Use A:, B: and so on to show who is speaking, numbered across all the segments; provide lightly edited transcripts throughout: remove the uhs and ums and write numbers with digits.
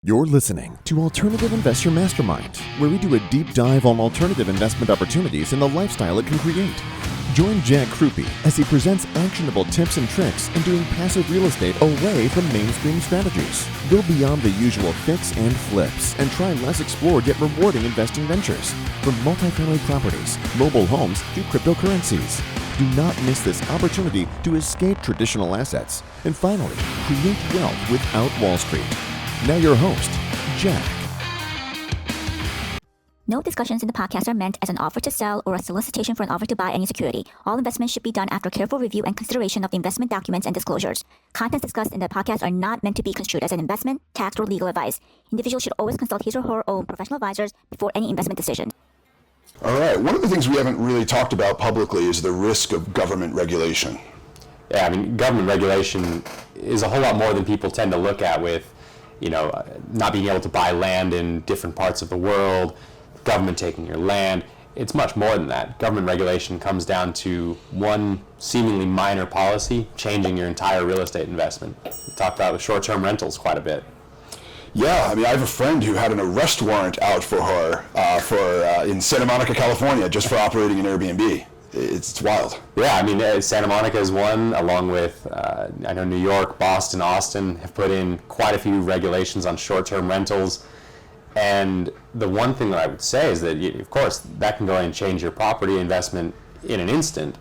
A: You're listening to Alternative Investor Mastermind, where we do a deep dive on alternative investment opportunities and the lifestyle it can create. Join Jack Krupey as he presents actionable tips and tricks in doing passive real estate away from mainstream strategies. Go beyond the usual fix and flips and try less explored yet rewarding investing ventures, from multifamily properties, mobile homes to cryptocurrencies. Do not miss this opportunity to escape traditional assets and finally create wealth without Wall Street. Now your host, Jack.
B: No discussions in the podcast are meant as an offer to sell or a solicitation for an offer to buy any security. All investments should be done after careful review and consideration of the investment documents and disclosures. Contents discussed in the podcast are not meant to be construed as an investment, tax, or legal advice. Individuals should always consult his or her own professional advisors before any investment decision.
C: All right. One of the things we haven't really talked about publicly is the risk of government regulation.
D: Yeah, I mean, government regulation is a whole lot more than people tend to look at with, not being able to buy land in different parts of the world, government taking your land. It's much more than that. Government regulation comes down to one seemingly minor policy changing your entire real estate investment. We talked about with short-term rentals quite a bit.
C: Yeah, I mean, I have a friend who had an arrest warrant out for her in Santa Monica, California, just for operating an Airbnb. It's wild.
D: Yeah, I mean, Santa Monica is one, along with, I know New York, Boston, Austin have put in quite a few regulations on short-term rentals. And the one thing that I would say is that, of course, that can go in and change your property investment in an instant.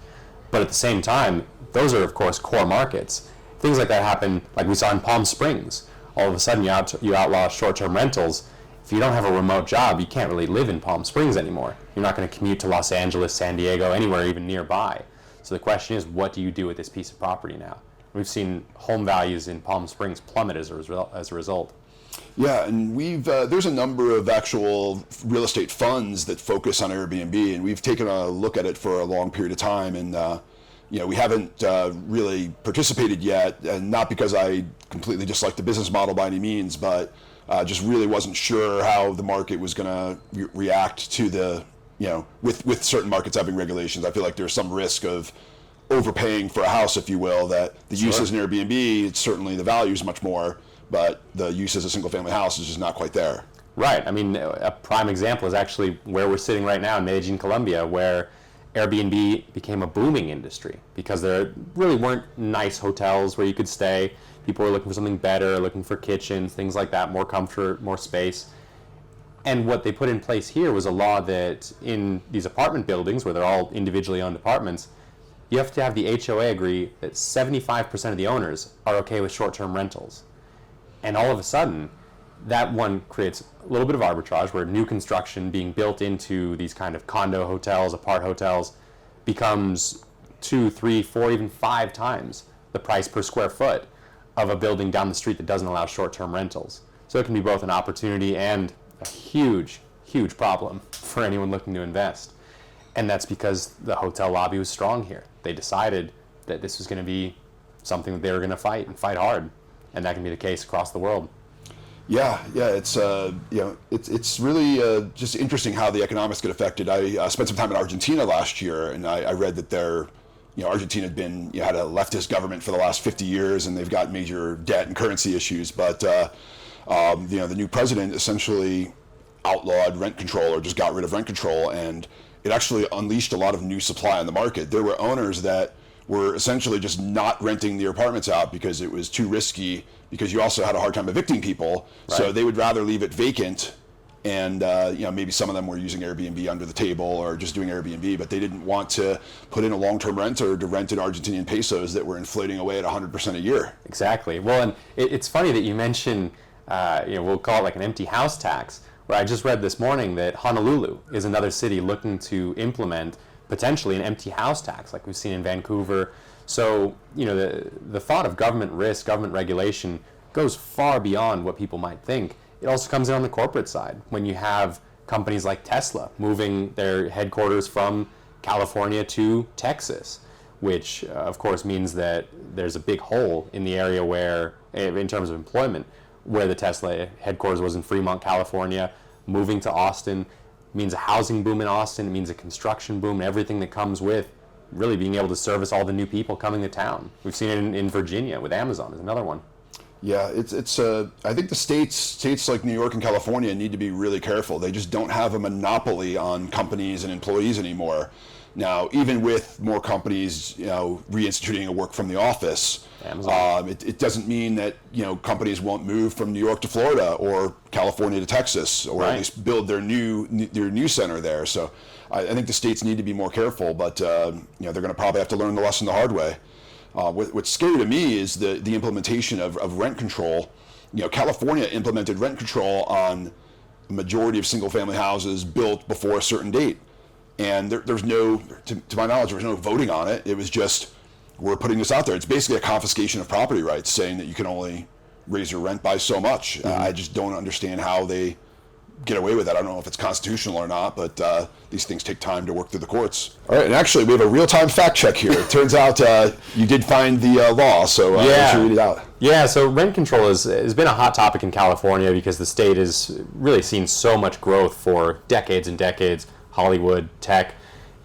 D: But at the same time, those are, of course, core markets. Things like that happen, like we saw in Palm Springs. All of a sudden, you outlaw short-term rentals. If you don't have a remote job, you can't really live in Palm Springs anymore. You're not going to commute to Los Angeles, San Diego, anywhere even nearby. So the question is, what do you do with this piece of property now? We've seen home values in Palm Springs plummet as a result.
C: Yeah, and there's a number of actual real estate funds that focus on Airbnb, and we've taken a look at it for a long period of time, and we haven't really participated yet, and not because I completely dislike the business model by any means, but just really wasn't sure how the market was going to react to the, with certain markets having regulations. I feel like there's some risk of overpaying for a house, if you will, that the use as an Airbnb, it's certainly the value is much more, but the use as a single family house is just not quite there.
D: Right. I mean, a prime example is actually where we're sitting right now in Medellin, Colombia, where Airbnb became a booming industry because there really weren't nice hotels where you could stay. People were looking for something better, looking for kitchens, things like that, more comfort, more space. And what they put in place here was a law that in these apartment buildings, where they're all individually owned apartments, you have to have the HOA agree that 75% of the owners are okay with short-term rentals. And all of a sudden, that one creates a little bit of arbitrage where new construction being built into these kind of condo hotels, apart hotels, becomes 2, 3, 4, even 5 times the price per square foot of a building down the street that doesn't allow short-term rentals. So it can be both an opportunity and a huge, huge problem for anyone looking to invest. And that's because the hotel lobby was strong here. They decided that this was going to be something that they were going to fight and fight hard. And that can be the case across the world.
C: Yeah, it's it's really just interesting how the economics get affected. I spent some time in Argentina last year, and I read that Argentina had a leftist government for the last 50 years, and they've got major debt and currency issues. But the new president essentially outlawed rent control, or just got rid of rent control, and it actually unleashed a lot of new supply on the market. There were owners that were essentially just not renting their apartments out because it was too risky, because you also had a hard time evicting people. Right. So they would rather leave it vacant, and maybe some of them were using Airbnb under the table or just doing Airbnb, but they didn't want to put in a long-term rent or to rent in Argentinian pesos that were inflating away at 100% a year.
D: Exactly. Well, and it's funny that you mention, we'll call it like an empty house tax, where I just read this morning that Honolulu is another city looking to implement potentially an empty house tax like we've seen in Vancouver. So, the thought of government risk, government regulation goes far beyond what people might think. It also comes in on the corporate side when you have companies like Tesla moving their headquarters from California to Texas, which of course means that there's a big hole in the area where, in terms of employment, where the Tesla headquarters was in Fremont, California. Moving to Austin means a housing boom in Austin, it means a construction boom, and everything that comes with really being able to service all the new people coming to town. We've seen it in Virginia with Amazon is another one.
C: Yeah, it's I think the states like New York and California need to be really careful. They just don't have a monopoly on companies and employees anymore. Now, even with more companies, reinstituting a work from the office, it doesn't mean that companies won't move from New York to Florida or California to Texas, or at least build their new center there. So, I think the states need to be more careful, but they're going to probably have to learn the lesson the hard way. What's scary to me is the implementation of rent control. California implemented rent control on a majority of single-family houses built before a certain date. And there's no, to my knowledge, there was no voting on it. It was just, we're putting this out there. It's basically a confiscation of property rights, saying that you can only raise your rent by so much. Mm-hmm. I just don't understand how they get away with that. I don't know if it's constitutional or not, but these things take time to work through the courts. All right, and actually, we have a real-time fact check here. It turns out you did find the law, so why don't you read it out?
D: Yeah, so rent control has been a hot topic in California because the state has really seen so much growth for decades and decades. Hollywood, tech,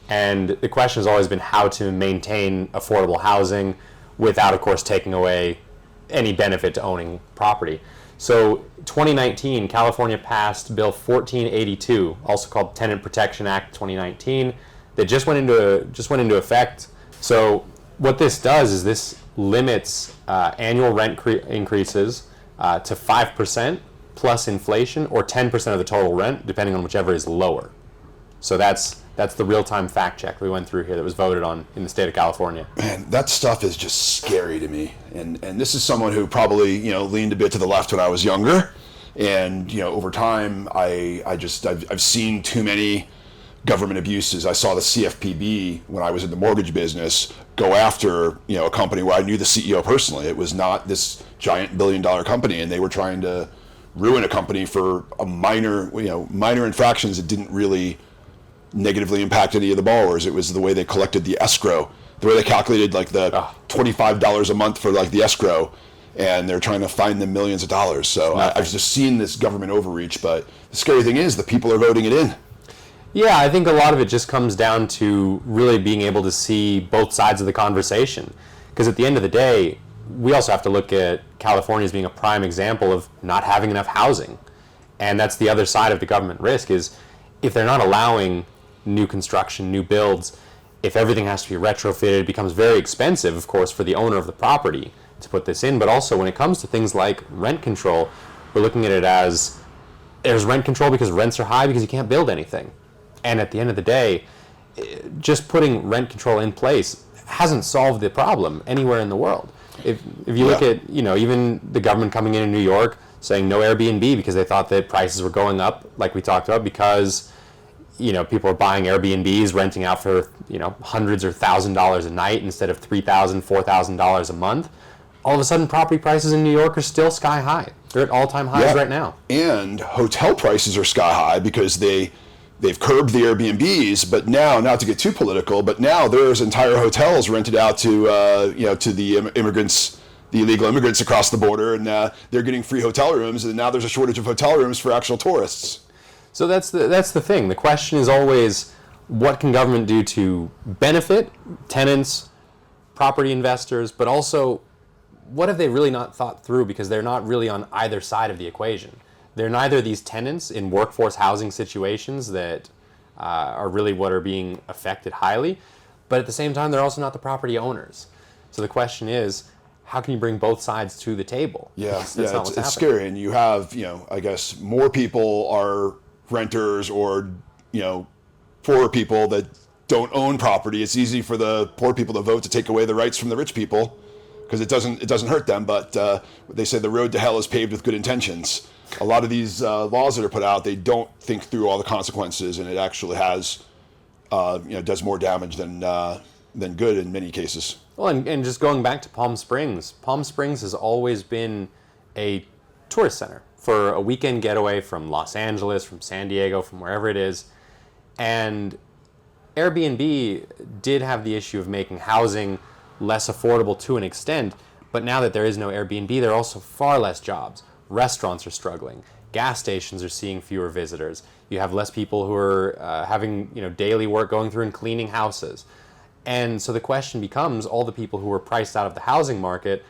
D: and the question has always been how to maintain affordable housing without, of course, taking away any benefit to owning property. So 2019, California passed Bill 1482, also called Tenant Protection Act 2019, that just went into effect. So what this does is this limits annual rent increases to 5% plus inflation, or 10% of the total rent, depending on whichever is lower. So that's the real-time fact check we went through here that was voted on in the state of California.
C: Man, that stuff is just scary to me. And this is someone who probably, leaned a bit to the left when I was younger. And, over time, I've seen too many government abuses. I saw the CFPB when I was in the mortgage business go after, a company where I knew the CEO personally. It was not this giant billion-dollar company, and they were trying to ruin a company for a minor infractions that didn't really negatively impact any of the borrowers. It was the way they collected the escrow, the way they calculated like the $25 a month for like the escrow, and they're trying to fine them millions of dollars. So I've just seen this government overreach, but the scary thing is the people are voting it in.
D: Yeah, I think a lot of it just comes down to really being able to see both sides of the conversation. Because at the end of the day, we also have to look at California as being a prime example of not having enough housing. And that's the other side of the government risk, is if they're not allowing new construction, new builds, if everything has to be retrofitted, it becomes very expensive, of course, for the owner of the property to put this in. But also when it comes to things like rent control, we're looking at it as there's rent control because rents are high because you can't build anything. And at the end of the day, just putting rent control in place hasn't solved the problem anywhere in the world. If you look at, even the government coming in New York saying no Airbnb because they thought that prices were going up, like we talked about, because people are buying Airbnbs, renting out for, hundreds or $1,000s a night instead of $3,000, $4,000 a month. All of a sudden, property prices in New York are still sky high. They're at all-time highs right now.
C: And hotel prices are sky high because they've curbed the Airbnbs, but now, not to get too political, but now there's entire hotels rented out to the immigrants, the illegal immigrants across the border, and they're getting free hotel rooms, and now there's a shortage of hotel rooms for actual tourists.
D: So that's the thing. The question is always, what can government do to benefit tenants, property investors, but also what have they really not thought through, because they're not really on either side of the equation. They're neither these tenants in workforce housing situations that are really what are being affected highly, but at the same time, they're also not the property owners. So the question is, how can you bring both sides to the table?
C: Yeah, it's scary. And you have, I guess more people are renters or, poorer people that don't own property. It's easy for the poor people to vote to take away the rights from the rich people because it doesn't hurt them. But they say the road to hell is paved with good intentions. A lot of these laws that are put out, they don't think through all the consequences, and it actually has, does more damage than good in many cases.
D: Well, and just going back to Palm Springs has always been a tourist center for a weekend getaway from Los Angeles, from San Diego, from wherever it is. And Airbnb did have the issue of making housing less affordable to an extent, but now that there is no Airbnb, there are also far less jobs. Restaurants are struggling. Gas stations are seeing fewer visitors. You have less people who are having daily work going through and cleaning houses. And so the question becomes, all the people who were priced out of the housing market,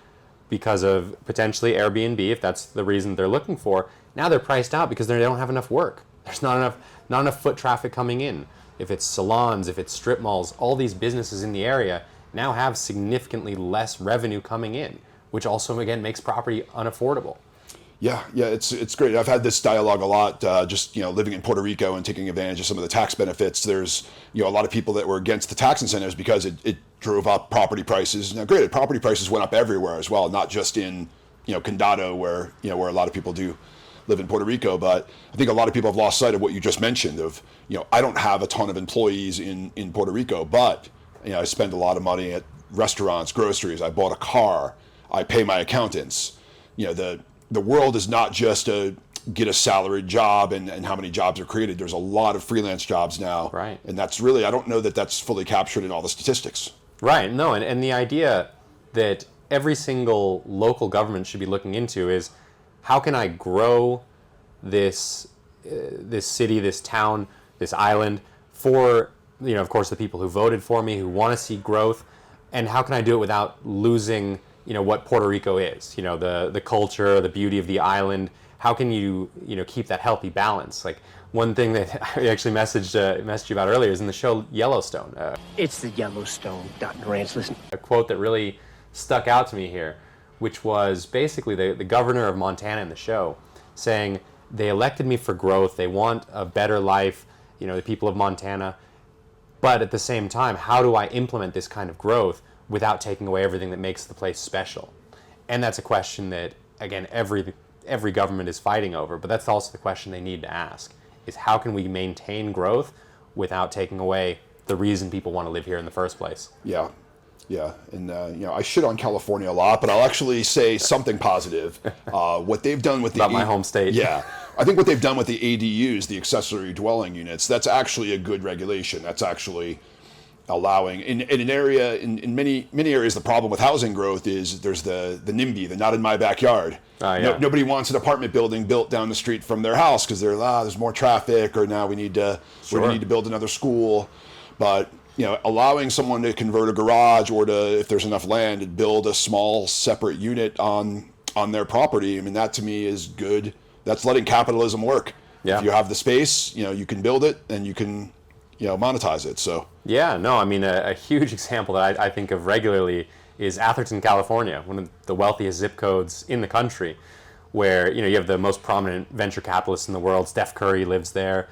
D: because of potentially Airbnb, if that's the reason they're looking for. Now they're priced out because they don't have enough work. There's not enough foot traffic coming in. If it's salons, if it's strip malls, all these businesses in the area now have significantly less revenue coming in, which also, again, makes property unaffordable.
C: Yeah, it's great. I've had this dialogue a lot, just living in Puerto Rico and taking advantage of some of the tax benefits. There's a lot of people that were against the tax incentives because it drove up property prices. Now, granted, property prices went up everywhere as well, not just in Condado where a lot of people do live in Puerto Rico. But I think a lot of people have lost sight of what you just mentioned. Of I don't have a ton of employees in Puerto Rico, but I spend a lot of money at restaurants, groceries. I bought a car. I pay my accountants. The world is not just get a salaried job and how many jobs are created. There's a lot of freelance jobs now.
D: Right.
C: And that's really, I don't know that that's fully captured in all the statistics.
D: Right. No, and the idea that every single local government should be looking into is how can I grow this city, this town, this island for, of course, the people who voted for me, who want to see growth, and how can I do it without losing what Puerto Rico is, the culture, the beauty of the island. How can you, keep that healthy balance? Like one thing that I actually messaged you about earlier is in the show Yellowstone.
E: It's the Yellowstone, Dr. Rance. Listen.
D: A quote that really stuck out to me here, which was basically the governor of Montana in the show saying, they elected me for growth. They want a better life, the people of Montana. But at the same time, how do I implement this kind of growth without taking away everything that makes the place special? And that's a question that, again, every government is fighting over, but that's also the question they need to ask, is how can we maintain growth without taking away the reason people want to live here in the first place?
C: Yeah. And, I shit on California a lot, but I'll actually say something positive. What they've done with
D: my home state.
C: Yeah. I think what they've done with the ADUs, the accessory dwelling units, that's actually a good regulation. That's actually allowing in an area in many areas. The problem with housing growth is there's the NIMBY, the not in my backyard. Nobody wants an apartment building built down the street from their house because there's more traffic, or now we need to build another school. But allowing someone to convert a garage, or to, if there's enough land, to build a small separate unit on their property, I mean, that to me is good. That's letting capitalism work.
D: Yeah.
C: If you have the space, you can build it and you can monetize it. So
D: yeah, no, I mean, a huge example that I think of regularly is Atherton, California, one of the wealthiest zip codes in the country, where you have the most prominent venture capitalists in the world. Steph Curry lives there,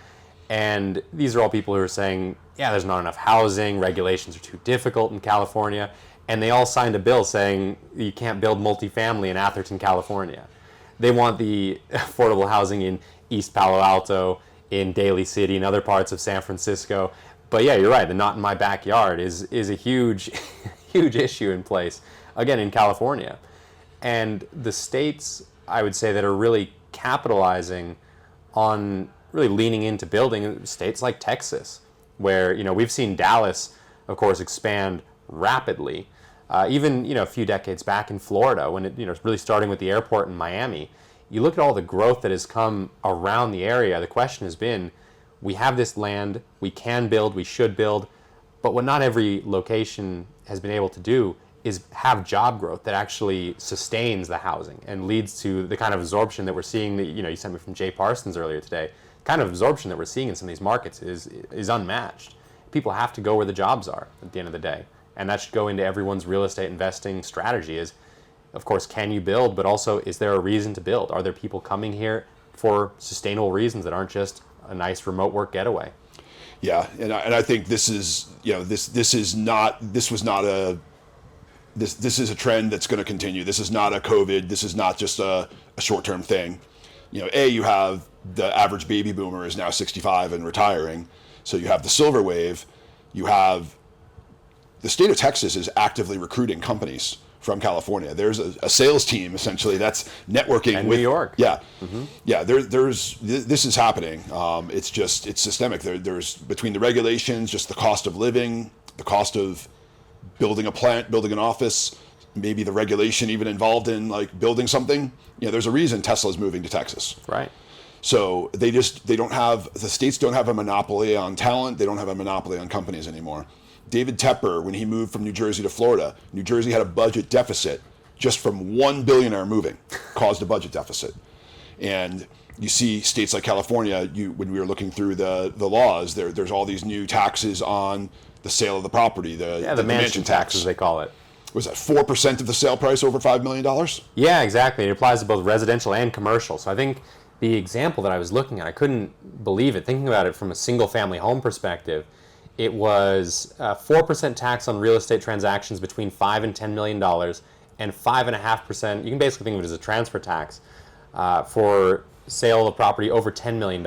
D: and these are all people who are saying, yeah, there's not enough housing, regulations are too difficult in California, and they all signed a bill saying you can't build multifamily in Atherton, California. They want the affordable housing in East Palo Alto, in Daly City, and other parts of San Francisco. But yeah, you're right. The not in my backyard is a huge, huge issue in place, again, in California. And the states, I would say, that are really capitalizing on really leaning into building, states like Texas, where, we've seen Dallas, of course, expand rapidly. Even, a few decades back in Florida, when it, really starting with the airport in Miami, you look at all the growth that has come around the area. The question has been, we have this land, we can build, we should build, but what not every location has been able to do is have job growth that actually sustains the housing and leads to the kind of absorption that we're seeing that, you sent me from Jay Parsons earlier today. The kind of absorption that we're seeing in some of these markets is unmatched. People have to go where the jobs are at the end of the day. And that should go into everyone's real estate investing strategy is, of course, can you build, but also, is there a reason to build? Are there people coming here for sustainable reasons that aren't just a nice remote work getaway?
C: Yeah, and I think this is, this is a trend that's going to continue. This is not a COVID. This is not just a short-term thing. You have the average baby boomer is now 65 and retiring. So you have the silver wave. You have the state of Texas is actively recruiting companies from California. There's a sales team essentially that's networking
D: and
C: with
D: New York.
C: Yeah, yeah. This is happening. It's systemic. There's between the regulations, just the cost of living, the cost of building a plant, building an office, maybe the regulation even involved in like building something. There's a reason Tesla's moving to Texas.
D: Right.
C: So the states don't have a monopoly on talent. They don't have a monopoly on companies anymore. David Tepper, when he moved from New Jersey to Florida, New Jersey had a budget deficit. just from one billionaire moving caused a budget deficit. And you see states like California, when we were looking through the laws, there's all these new taxes on the sale of the property, the
D: mansion tax, as they call it.
C: Was that 4% of the sale price over $5 million?
D: Yeah, exactly. It applies to both residential and commercial. So I think the example that I was looking at, I couldn't believe it. Thinking about it from a single-family home perspective, it was 4% tax on real estate transactions between $5 and $10 million, and 5.5%. You can basically think of it as a transfer tax for sale of a property over $10 million.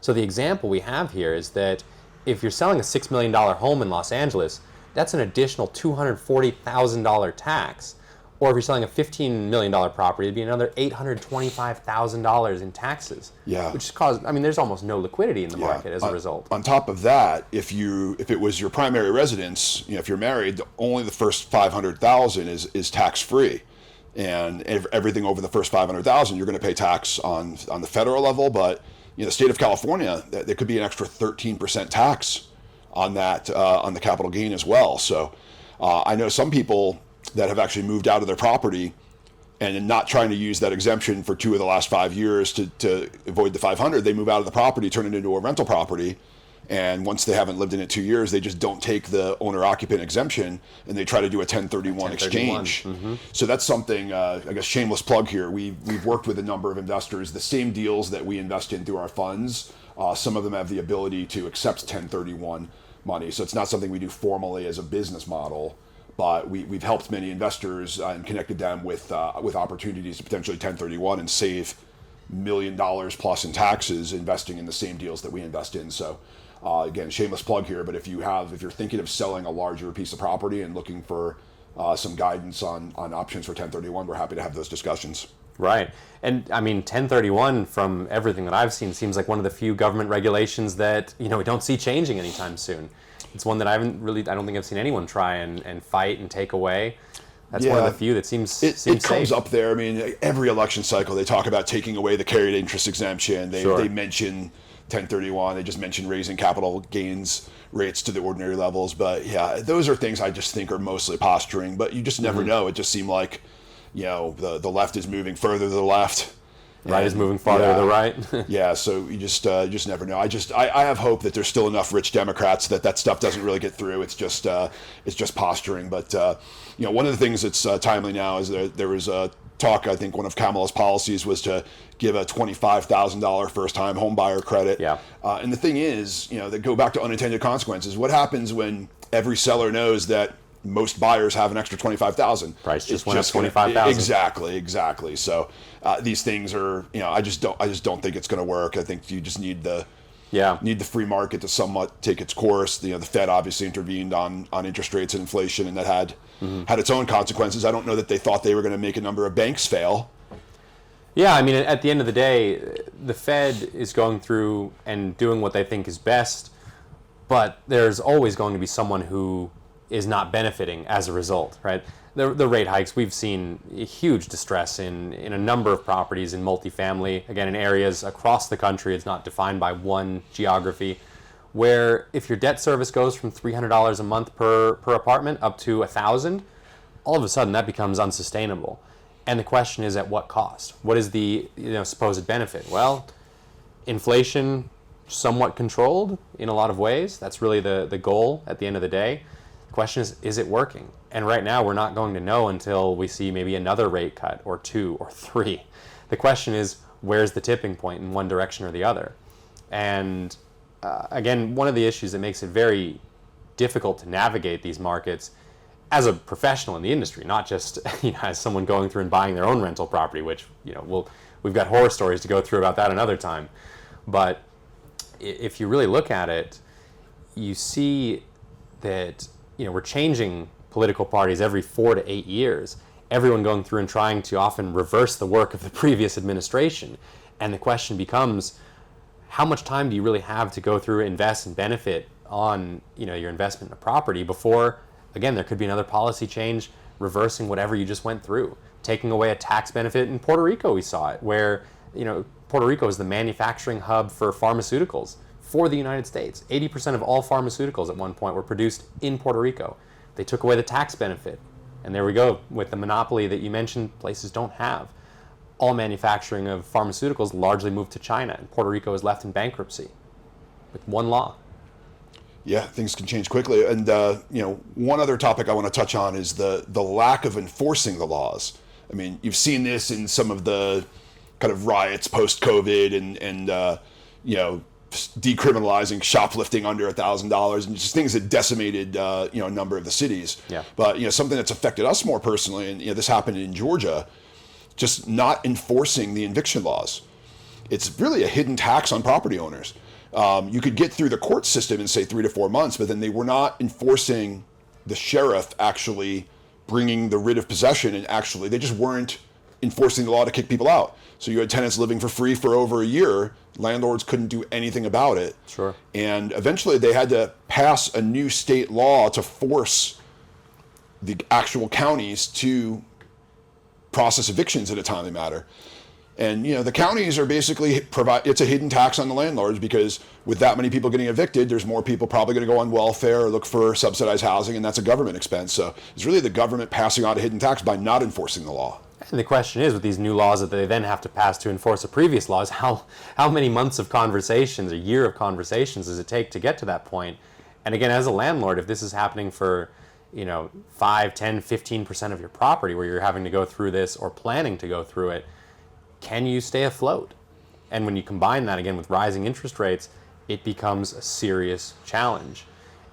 D: So the example we have here is that if you're selling a $6 million home in Los Angeles, that's an additional $240,000 tax. Or if you're selling a $15 million property, it'd be another $825,000 in taxes.
C: Yeah.
D: Which caused, I mean, there's almost no liquidity in the market as a result.
C: On top of that, if it was your primary residence, if you're married, only the first $500,000 is tax free. And everything over the first $500,000, you're going to pay tax on the federal level. But the state of California, there could be an extra 13% tax on that on the capital gain as well. So I know some people that have actually moved out of their property and not trying to use that exemption for 2 of the last 5 years to avoid the 500. They move out of the property, turn it into a rental property. And once they haven't lived in it 2 years, they just don't take the owner-occupant exemption, and they try to do a 1031 exchange. Mm-hmm. So that's something, I guess, shameless plug here. We've worked with a number of investors. The same deals that we invest in through our funds, some of them have the ability to accept 1031 money. So it's not something we do formally as a business model, but we've helped many investors and connected them with opportunities to potentially 1031 and save $1 million plus in taxes investing in the same deals that we invest in. So again, shameless plug here, but if you're thinking of selling a larger piece of property and looking for some guidance on options for 1031, we're happy to have those discussions.
D: Right. And I mean, 1031, from everything that I've seen, seems like one of the few government regulations that, we don't see changing anytime soon. It's one that I don't think I've seen anyone try and fight and take away. That's one of the few that seems safe.
C: It comes up there. I mean, every election cycle, they talk about taking away the carried interest exemption. They mention 1031. They just mention raising capital gains rates to the ordinary levels. But yeah, those are things I just think are mostly posturing. But you just never know. It just seemed like, the left is moving further to the left.
D: Right is moving farther to the right.
C: Yeah, so you just never know. I have hope that there's still enough rich Democrats that stuff doesn't really get through. It's just posturing. But one of the things that's timely now is there was a talk. I think one of Kamala's policies was to give a $25,000 first-time home buyer credit.
D: Yeah.
C: And the thing is, that go back to unintended consequences. What happens when every seller knows that most buyers have an extra $25,000?
D: Price just went up $25,000.
C: Exactly. So these things are, I just don't think it's going to work. I think you just need the free market to somewhat take its course. The Fed obviously intervened on interest rates and inflation, and that had its own consequences. I don't know that they thought they were going to make a number of banks fail.
D: Yeah, I mean, at the end of the day, the Fed is going through and doing what they think is best, but there's always going to be someone who is not benefiting as a result, right? The rate hikes, we've seen huge distress in a number of properties in multifamily, again, in areas across the country. It's not defined by one geography, where if your debt service goes from $300 a month per apartment up to $1,000, all of a sudden that becomes unsustainable. And the question is, at what cost? What is the supposed benefit? Well, inflation somewhat controlled in a lot of ways. That's really the goal at the end of the day. The question is it working? And right now, we're not going to know until we see maybe another rate cut or 2 or 3. The question is, where's the tipping point in one direction or the other? And again, one of the issues that makes it very difficult to navigate these markets as a professional in the industry, not just as someone going through and buying their own rental property, which we've got horror stories to go through about that another time. But if you really look at it, you see that we're changing political parties every 4 to 8 years. Everyone going through and trying to often reverse the work of the previous administration. And the question becomes, how much time do you really have to go through, invest, and benefit on your investment in a property before, again, there could be another policy change reversing whatever you just went through, taking away a tax benefit. In Puerto Rico, we saw it, where Puerto Rico is the manufacturing hub for pharmaceuticals for the United States. 80% of all pharmaceuticals at one point were produced in Puerto Rico. They took away the tax benefit, And there we go. With the monopoly that you mentioned, places don't have. All manufacturing of pharmaceuticals largely moved to China, and Puerto Rico is left in bankruptcy with one law.
C: Yeah, things can change quickly. And one other topic I want to touch on is the lack of enforcing the laws. I mean, you've seen this in some of the kind of riots post-COVID and decriminalizing shoplifting under $1,000 and just things that decimated a number of the cities.
D: Yeah.
C: But something that's affected us more personally, and this happened in Georgia, just not enforcing the eviction laws. It's really a hidden tax on property owners. You could get through the court system in say 3 to 4 months, but then they were not enforcing the sheriff actually bringing the writ of possession, and actually they just weren't enforcing the law to kick people out. So you had tenants living for free for over a year. Landlords couldn't do anything about it.
D: Sure.
C: And eventually they had to pass a new state law to force the actual counties to process evictions in a timely manner. And the counties are basically it's a hidden tax on the landlords, because with that many people getting evicted, there's more people probably going to go on welfare or look for subsidized housing, and that's a government expense. So it's really the government passing on a hidden tax by not enforcing the law.
D: And the question is, with these new laws that they then have to pass to enforce the previous laws, how many months of conversations, a year of conversations does it take to get to that point? And again, as a landlord, if this is happening for 5, 10, 15% of your property where you're having to go through this or planning to go through it, can you stay afloat? And when you combine that again with rising interest rates, it becomes a serious challenge.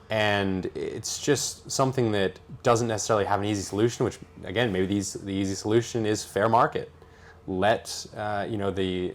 D: And it's just something that doesn't necessarily have an easy solution, which again, maybe the easy solution is fair market. Let the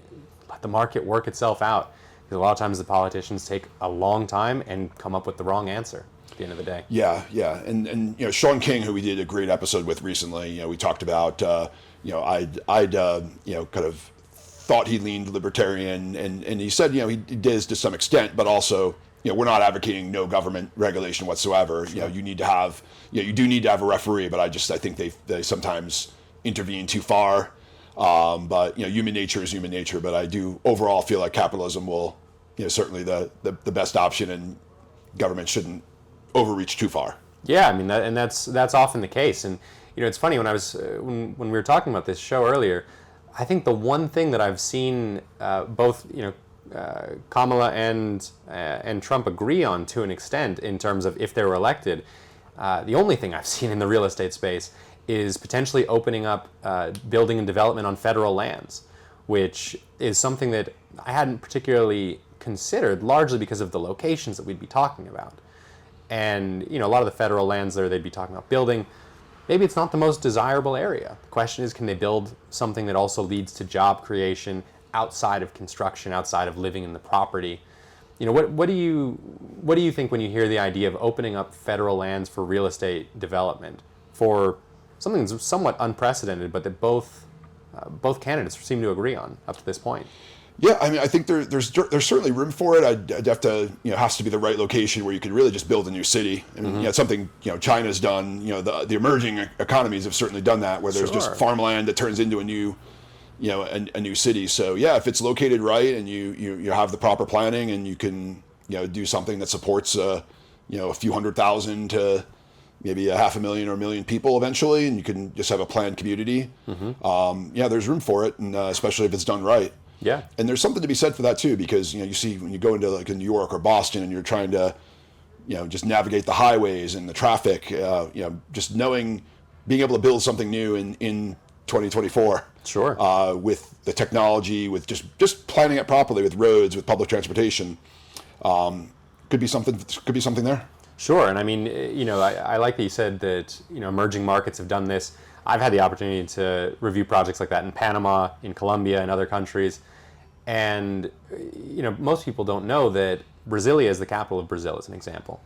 D: market work itself out. Because a lot of times the politicians take a long time and come up with the wrong answer at the end of the day.
C: Yeah. And Sean King, who we did a great episode with recently, we talked about I'd kind of thought he leaned libertarian, and he said he does to some extent, but also we're not advocating no government regulation whatsoever.
D: Sure.
C: You need to have you do need to have a referee, but I think they sometimes intervene too far. But human nature is human nature. But I do overall feel like capitalism will certainly the best option, and government shouldn't overreach too far.
D: Yeah, I mean that's often the case. And it's funny, when we were talking about this show earlier, I think the one thing that I've seen both Kamala and Trump agree on to an extent in terms of if they were elected, the only thing I've seen in the real estate space is potentially opening up building and development on federal lands, which is something that I hadn't particularly considered, largely because of the locations that we'd be talking about. And a lot of the federal lands there they'd be talking about building, maybe it's not the most desirable area. The question is, can they build something that also leads to job creation outside of construction, outside of living in the property? What do you think when you hear the idea of opening up federal lands for real estate development for something that's somewhat unprecedented, but that both candidates seem to agree on up to this point?
C: Yeah, I mean, I think there's certainly room for it. I'd have to, it has to be the right location where you could really just build a new city. I mean, it's something, China's done. The emerging economies have certainly done that, where there's just farmland that turns into a new, a new city. So yeah, if it's located right and you have the proper planning, and you can, do something that supports, a few 100,000 to maybe 500,000 or 1 million people eventually, and you can just have a planned community. There's room for it, and especially if it's done right.
D: Yeah.
C: And there's something to be said for that too, because you see when you go into like in New York or Boston and you're trying to just navigate the highways and the traffic, just being able to build something new in 2024.
D: Sure.
C: With the technology, with just planning it properly, with roads, with public transportation, could be something there.
D: Sure. And I mean, I like that you said that emerging markets have done this. I've had the opportunity to review projects like that in Panama, in Colombia, and other countries. And, most people don't know that Brasilia is the capital of Brazil, as an example.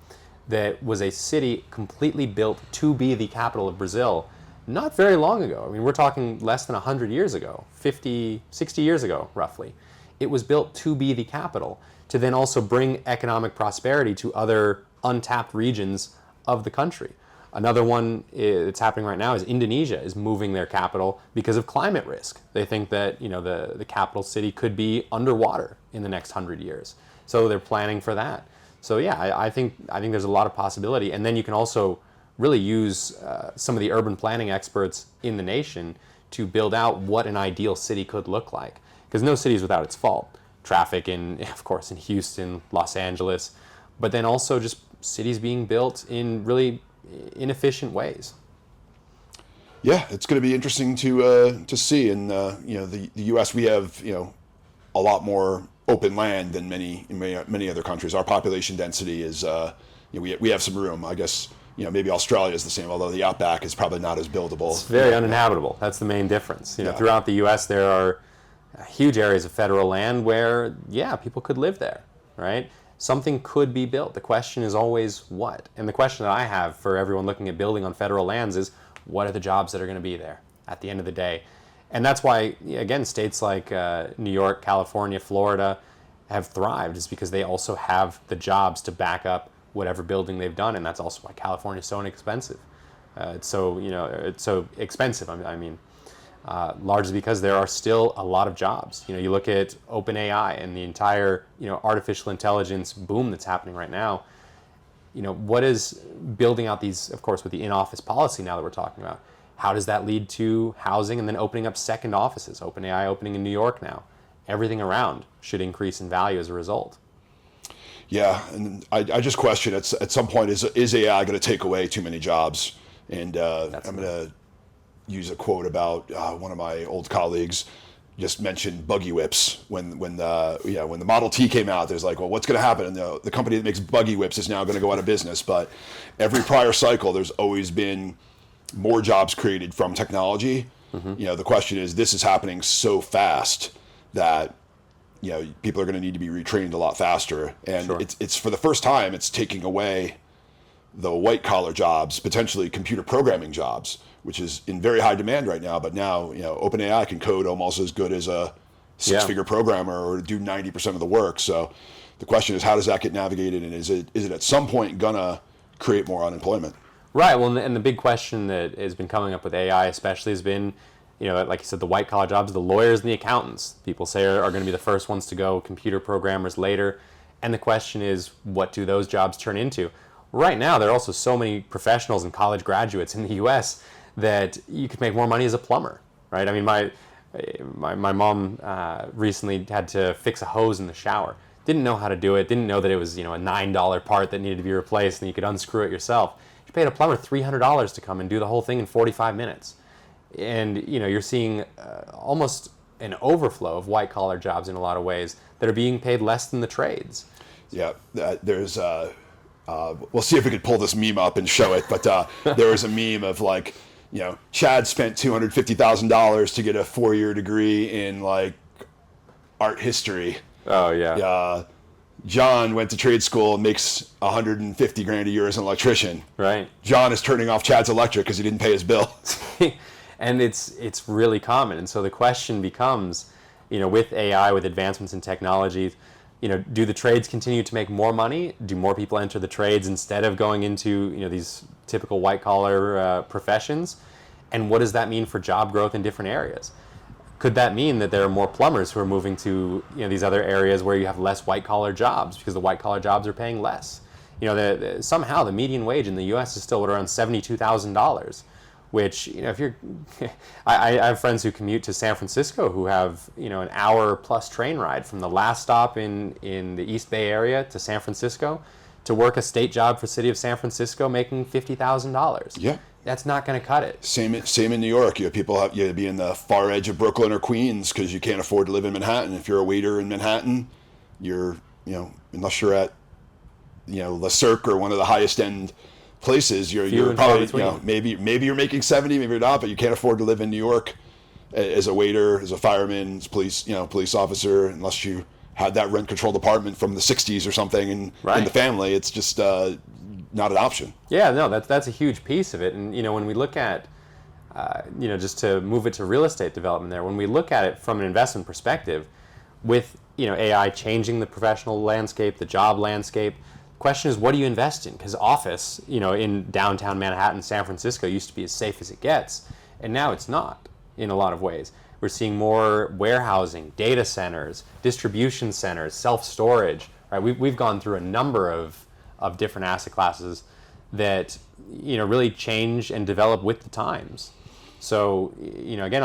D: That was a city completely built to be the capital of Brazil not very long ago. I mean, we're talking less than 100 years ago, 50, 60 years ago, roughly. It was built to be the capital, to then also bring economic prosperity to other untapped regions of the country. Another one that's happening right now is Indonesia is moving their capital because of climate risk. They think that the capital city could be underwater in the next 100 years. So they're planning for that. So yeah, I think there's a lot of possibility. And then you can also really use some of the urban planning experts in the nation to build out what an ideal city could look like. Because no city is without its fault. Traffic of course, in Houston, Los Angeles, but then also just cities being built in really inefficient ways.
C: Yeah, it's going to be interesting to see. In the U.S., we have a lot more open land than many other countries. Our population density is we have some room. I guess maybe Australia is the same, although the outback is probably not as buildable.
D: It's very uninhabitable. That's the main difference. Throughout the U.S. there are huge areas of federal land where people could live there, right? Something could be built. The question is always what? And the question that I have for everyone looking at building on federal lands is, what are the jobs that are going to be there at the end of the day? And that's why, again, states like New York, California, Florida have thrived, is because they also have the jobs to back up whatever building they've done. And that's also why California is so inexpensive. It's so expensive, largely because there are still a lot of jobs. You look at OpenAI and the entire, artificial intelligence boom that's happening right now. What is building out these, of course, with the in-office policy now that we're talking about, how does that lead to housing and then opening up second offices? OpenAI opening in New York now. Everything around should increase in value as a result.
C: Yeah, and I just question at some point, is AI going to take away too many jobs? And I'm going to use a quote about one of my old colleagues. Just mentioned buggy whips when the Model T came out. There's like, well, what's going to happen? And the company that makes buggy whips is now going to go out of business. But every prior cycle, there's always been more jobs created from technology. Mm-hmm. The question is, this is happening so fast that people are going to need to be retrained a lot faster. And sure. It's for the first time, it's taking away the white collar jobs, potentially computer programming jobs, which is in very high demand right now. But now, OpenAI can code almost as good as a six-figure programmer or do 90% of the work. So the question is, how does that get navigated? And is it at some point gonna create more unemployment?
D: Right. Well, and the big question that has been coming up with AI especially has been, like you said, the white collar jobs, the lawyers and the accountants, people say are going to be the first ones to go, computer programmers later. And the question is, what do those jobs turn into? Right now, there are also so many professionals and college graduates in the U.S. that you could make more money as a plumber, right? I mean, my mom recently had to fix a hose in the shower. Didn't know how to do it. Didn't know that it was a $9 part that needed to be replaced, and you could unscrew it yourself. She paid a plumber $300 to come and do the whole thing in 45 minutes. And you're seeing almost an overflow of white collar jobs in a lot of ways that are being paid less than the trades.
C: Yeah, there's. We'll see if we could pull this meme up and show it, but there was a meme of like, Chad spent $250,000 to get a 4-year degree in like art history.
D: Oh yeah.
C: John went to trade school and makes $150,000 a year as an electrician.
D: Right.
C: John is turning off Chad's electric because he didn't pay his bill.
D: And it's really common. And so the question becomes, with AI, with advancements in technology, do the trades continue to make more money? Do more people enter the trades instead of going into these typical white collar professions? And what does that mean for job growth in different areas? Could that mean that there are more plumbers who are moving to these other areas where you have less white collar jobs because the white collar jobs are paying less? Somehow the median wage in the U.S. is still around $72,000. Which, if you're, I have friends who commute to San Francisco who have, an hour plus train ride from the last stop in the East Bay area to San Francisco to work a state job for the city of San Francisco making $50,000.
C: Yeah.
D: That's not going to cut it.
C: Same in New York. People have to be in the far edge of Brooklyn or Queens because you can't afford to live in Manhattan. If you're a waiter in Manhattan, you're, unless you're at, Le Cirque or one of the highest end places, you're probably maybe you're making 70, maybe you're not, but you can't afford to live in New York as a waiter, as a fireman, as police officer, unless you had that rent controlled apartment from the 60s or something in the family. It's just not an option.
D: Yeah, no, that's a huge piece of it. And when we look at just to move it to real estate development there, when we look at it from an investment perspective, with AI changing the professional landscape, the job landscape. Question is, what do you invest in? Because office, in downtown Manhattan, San Francisco used to be as safe as it gets, and now it's not in a lot of ways. We're seeing more warehousing, data centers, distribution centers, self-storage. Right? We've gone through a number of different asset classes that, really change and develop with the times. So, again,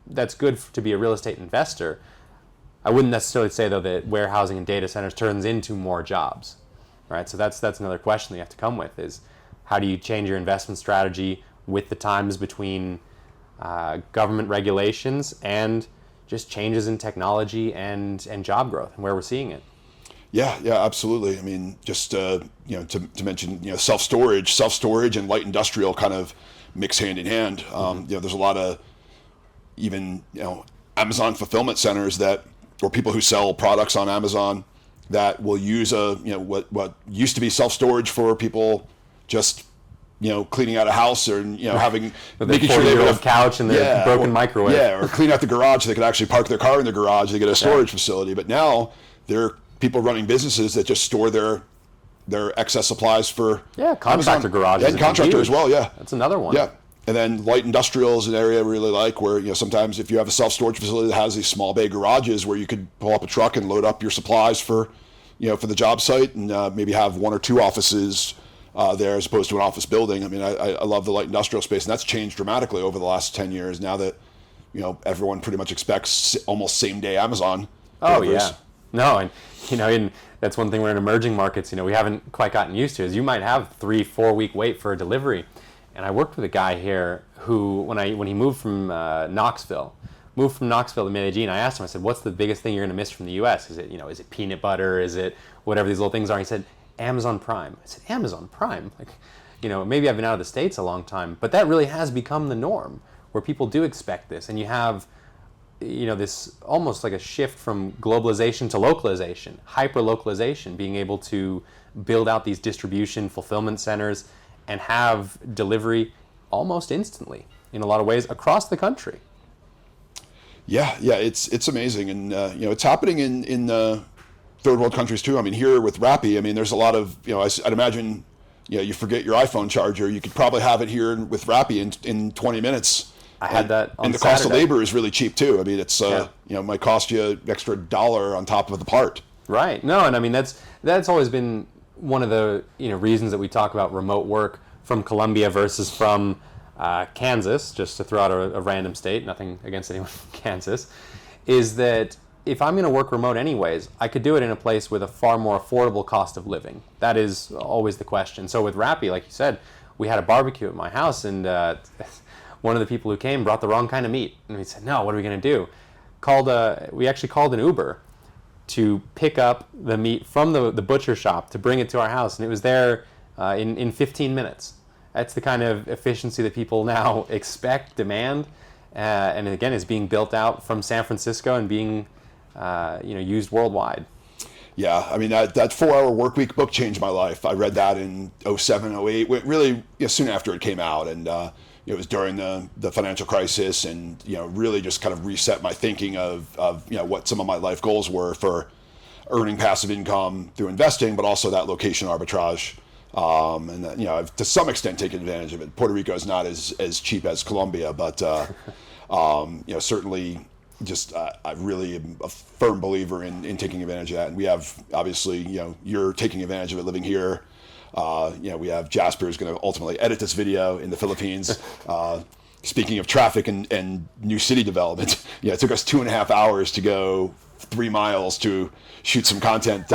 D: that's good to be a real estate investor. I wouldn't necessarily say, though, that warehousing and data centers turns into more jobs, right? So that's another question that you have to come with is how do you change your investment strategy with the times between government regulations and just changes in technology and job growth and where we're seeing it.
C: Yeah, absolutely. I mean, just to mention, self-storage and light industrial kind of mix hand in hand. There's a lot of even Amazon fulfillment centers or people who sell products on Amazon that will use what used to be self-storage for people just cleaning out a house or having
D: making sure they have a couch and the broken microwave.
C: Yeah, or clean out the garage so they could actually park their car in the garage. They get a storage facility. But now there are people running businesses that just store their excess supplies for
D: contractor garages.
C: And contractor as well. Yeah,
D: that's another one.
C: Yeah. And then light industrial is an area I really like where, sometimes if you have a self-storage facility that has these small bay garages where you could pull up a truck and load up your supplies for the job site and maybe have one or two offices there as opposed to an office building. I mean, I love the light industrial space, and that's changed dramatically over the last 10 years now that, everyone pretty much expects almost same-day Amazon deliveries.
D: Oh, yeah. No, and that's one thing we're in emerging markets, we haven't quite gotten used to is you might have 3-4 week wait for a delivery. And I worked with a guy here who, when he moved from Knoxville to Medellin, I asked him, I said, what's the biggest thing you're going to miss from the U.S.? Is it peanut butter? Is it whatever these little things are? He said, Amazon Prime. I said, Amazon Prime? Maybe I've been out of the States a long time, but that really has become the norm where people do expect this. And you have, this almost like a shift from globalization to localization, hyper-localization, being able to build out these distribution fulfillment centers and have delivery almost instantly in a lot of ways across the country.
C: Yeah, it's amazing, and it's happening in third world countries too. I mean, here with Rappi, there's a lot of I'd imagine you forget your iPhone charger, you could probably have it here with Rappi in 20 minutes.
D: I had that on
C: and the
D: Saturday.
C: Cost of labor is really cheap too. I mean, it's might cost you an extra $1 on top of the part.
D: Right. No, and that's always been one of the reasons that we talk about remote work from Colombia versus from Kansas, just to throw out a random state, nothing against anyone from Kansas, is that if I'm going to work remote anyways, I could do it in a place with a far more affordable cost of living. That is always the question. So with Rappi, like you said, we had a barbecue at my house, and one of the people who came brought the wrong kind of meat. And we said, no, what are we going to do? We actually called an Uber to pick up the meat from the butcher shop to bring it to our house, and it was there in 15 minutes. That's the kind of efficiency that people now expect, demand, and again is being built out from San Francisco and being used worldwide.
C: Yeah, I mean that 4-hour work week book changed my life. I read that in 07, 08, really soon after it came out, and it was during the financial crisis, and really just kind of reset my thinking of what some of my life goals were for earning passive income through investing, but also that location arbitrage. And I've to some extent taken advantage of it. Puerto Rico is not as cheap as Colombia, but certainly just I really am a firm believer in taking advantage of that. And we have obviously you're taking advantage of it living here. We have Jasper who's going to ultimately edit this video in the Philippines. Speaking of traffic and new city development, it took us 2.5 hours to go 3 miles to shoot some content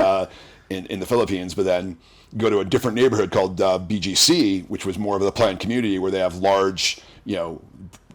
C: in the Philippines, but then go to a different neighborhood called BGC, which was more of the planned community where they have large,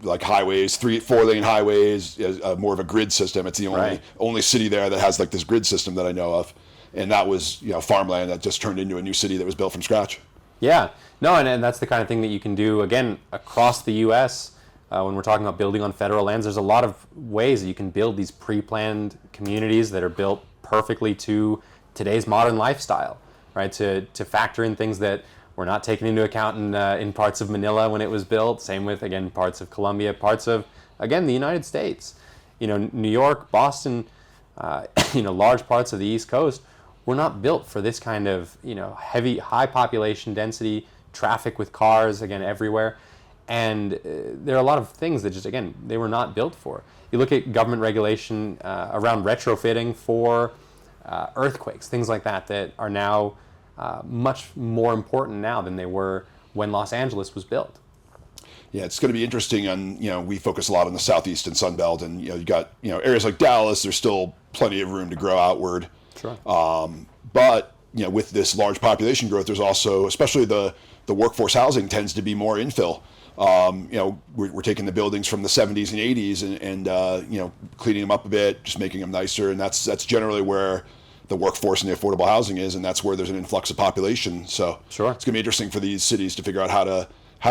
C: like highways, 4-lane highways, more of a grid system. It's the only city there that has like this grid system that I know of. And that was farmland that just turned into a new city that was built from scratch. Yeah.
D: No, and that's the kind of thing that you can do, again, across the U.S. When we're talking about building on federal lands. There's a lot of ways that you can build these pre-planned communities that are built perfectly to today's modern lifestyle, right? To factor in things that were not taken into account in parts of Manila when it was built. Same with, again, parts of Colombia, parts of, again, the United States. New York, Boston, large parts of the East Coast were not built for this kind of, high population density, traffic with cars, again, everywhere. And there are a lot of things that just, again, they were not built for. You look at government regulation around retrofitting for earthquakes, things like that are now much more important now than they were when Los Angeles was built.
C: Yeah, it's going to be interesting. We focus a lot on the Southeast and Sun Belt, and you got areas like Dallas. There's still plenty of room to grow outward.
D: Sure.
C: But with this large population growth, there's also, especially the workforce housing tends to be more infill. We're taking the buildings from the 70s and 80s and cleaning them up a bit, just making them nicer, and that's generally where the workforce and the affordable housing is, and that's where there's an influx of population. So
D: sure,
C: it's going to be interesting for these cities to figure out how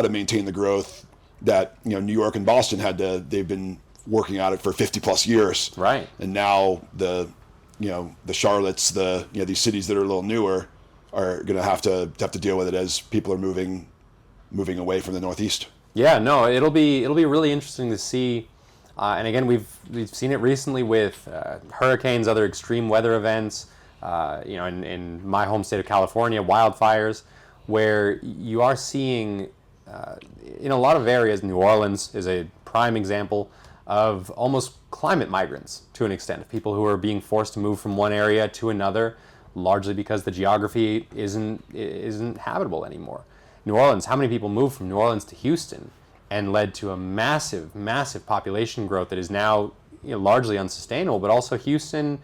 C: to maintain the growth that New York and Boston they've been working at it for 50 plus years.
D: Right.
C: And now the Charlottes, these cities that are a little newer are going to have to deal with it as people are moving away from the Northeast.
D: Yeah, no, it'll be really interesting to see. And again, we've seen it recently with hurricanes, other extreme weather events. In my home state of California, wildfires, where you are seeing in a lot of areas. New Orleans is a prime example of almost climate migrants to an extent, of people who are being forced to move from one area to another, largely because the geography isn't habitable anymore. New Orleans, how many people moved from New Orleans to Houston and led to a massive, massive population growth that is now largely unsustainable, but also Houston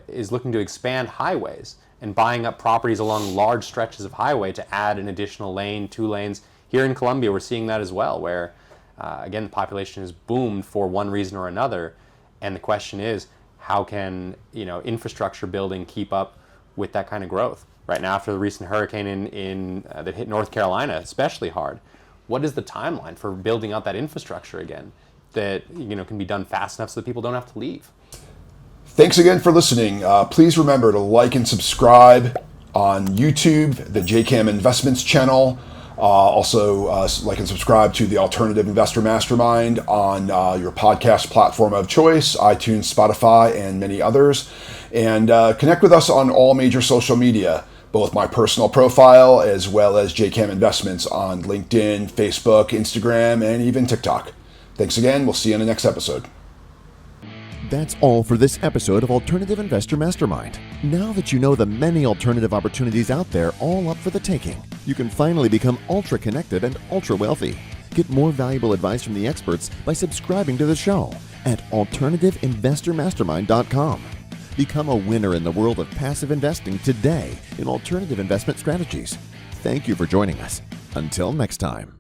D: is looking to expand highways and buying up properties along large stretches of highway to add an additional lane, 2 lanes. Here in Columbia, we're seeing that as well, where again, the population has boomed for one reason or another, and the question is, how can infrastructure building keep up with that kind of growth? Right now, after the recent hurricane that hit North Carolina especially hard, what is the timeline for building out that infrastructure again that can be done fast enough so that people don't have to leave?
C: Thanks again for listening. Please remember to like and subscribe on YouTube, the JCAM Investments channel. Also, like and subscribe to the Alternative Investor Mastermind on your podcast platform of choice, iTunes, Spotify, and many others. And connect with us on all major social media, both my personal profile as well as JCAM Investments on LinkedIn, Facebook, Instagram, and even TikTok. Thanks again. We'll see you in the next episode.
A: That's all for this episode of Alternative Investor Mastermind. Now that you know the many alternative opportunities out there all up for the taking, you can finally become ultra connected and ultra wealthy. Get more valuable advice from the experts by subscribing to the show at AlternativeInvestorMastermind.com. Become a winner in the world of passive investing today in alternative investment strategies. Thank you for joining us. Until next time.